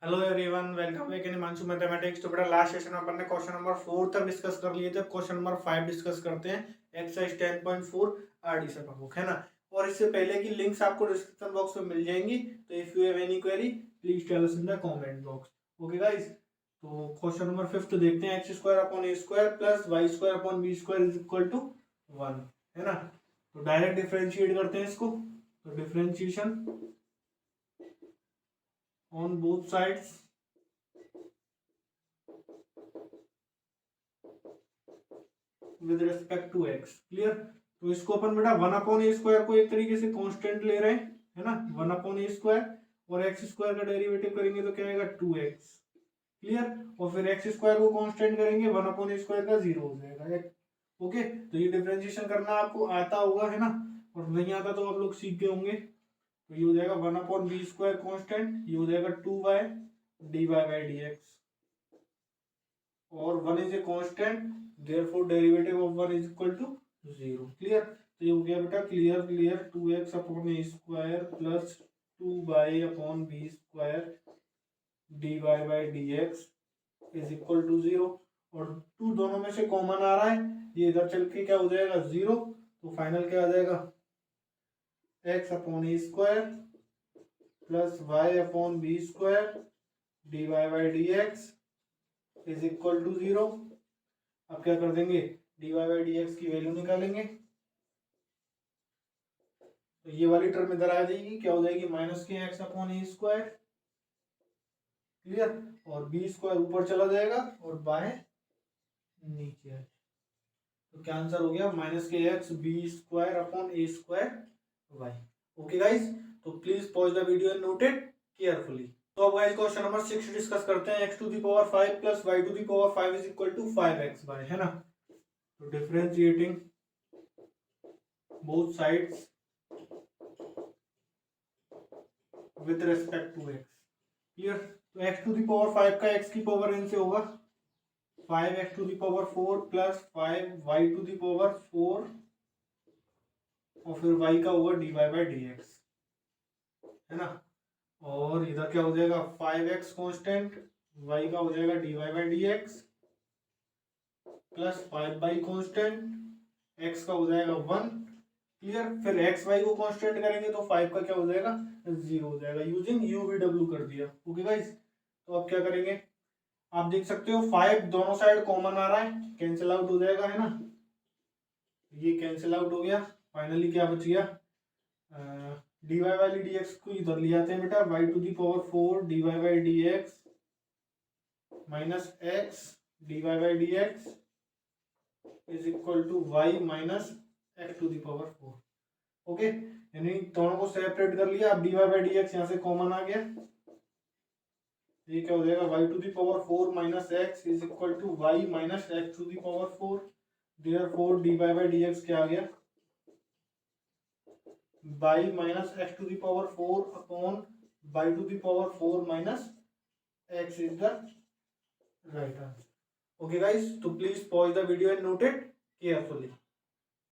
Hello everyone, welcome back in Himanshu mathematics. तो बेटा last session में अपन ने क्वेश्चन नंबर 4 तक डिस्कस कर लिए थे। क्वेश्चन नंबर 5 डिस्कस करते हैं। एक्सरसाइज 10.4 आरडी से बुक है ना। और इससे पहले की लिंक्स आपको डिस्क्रिप्शन बॉक्स में मिल जाएंगी। तो if you have any query please tell us in the comment box. Okay guys, तो क्वेश्चन नंबर 5 देखते हैं। X square upon a square plus y square upon b square is equal to 1 है ना। तो डायरेक्ट डिफरेंशिएट करते हैं इसको। तो differentiation on both sides with respect to x। Clear. तो इसको अपन बेटा 1 अपॉन ए स्क्वायर को एक तरीके से कांस्टेंट ले रहे हैं है ना। 1 अपॉन ए स्क्वायर और एक्स स्क्वायर का डेरिवेटिव करेंगे तो क्या आएगा 2x। क्लियर। और फिर एक्स स्क्वायर को कांस्टेंट करेंगे 1 अपॉन ए स्क्वायर का 0 हो जाएगा। ओके, तो ये डिफरेंशिएशन करना आपको आता होगा है ना। और नहीं आता तो आप लोग सीख गए होंगे। तो ये हो जाएगा 1 अपॉन बी स्क्वायर कॉन्स्टेंट, ये हो जाएगा 2y dy बाई dx। और 1 is a constant, therefore derivative of 1 is equal to 0। Clear. तो ये हो गया बेटा clear 2x upon a square plus 2y upon b square dy by dx is equal to 0। और 2 दोनों में से कॉमन आ रहा है, ये इधर चल के क्या हो जाएगा 0। तो फाइनल क्या आ जाएगा x upon a square plus y upon b square d y by d x is equal to 0। अब क्या कर देंगे, d y by d x की वैल्यू निकालेंगे। तो ये वाली टर्म इधर आ जाएगी, क्या हो जाएगी माइनस के x upon a square. Clear. और बी स्क्वायर ऊपर चला जाएगा और बाय नीचे आ। तो क्या आंसर हो गया माइनस के x B square upon a square Y. Okay guys, तो please pause the video and note it carefully. तो अब गाइस क्वेश्चन नंबर 6 डिस्कस करते हैं। x to the power 5 plus y to the power 5 is equal to 5x by है ना। तो differentiating both sides with respect to x। Clear. तो x to the power 5 का x की power n से होगा 5x to the power 4 plus 5y to the power 4 और फिर y का होगा dy बाई dx है ना। और इधर क्या हो जाएगा 5x कांस्टेंट, y का हो जाएगा dy by dx plus 5y constant, x का हो जाएगा 1। क्लियर। फिर x y को कांस्टेंट करेंगे तो 5 का क्या हो जाएगा 0 हो जाएगा। यूजिंग u v w कर दिया। ओके गाइस, तो अब क्या करेंगे, आप देख सकते हो 5 दोनों साइड कॉमन आ रहा है, कैंसिल आउट हो जाएगा है ना। ये कैंसिल आउट हो गया। फाइनली क्या बच गया, dy वाली dx को इधर ले आते हैं बेटा, y to the power 4 dy by dx minus x dy by dx is equal to y minus x to the power 4। Okay, यानी दोनों को सेपरेट कर लिया। अब dy बाई dx यहाँ से कॉमन आ गया, ये क्या हो जाएगा y to the power 4 minus x is equal to y minus x to the power 4। Therefore dy by dx क्या आ गया by minus X to the power 4 upon by to the power 4 minus X is the right answer. Okay guys, तो please pause the video and note it carefully.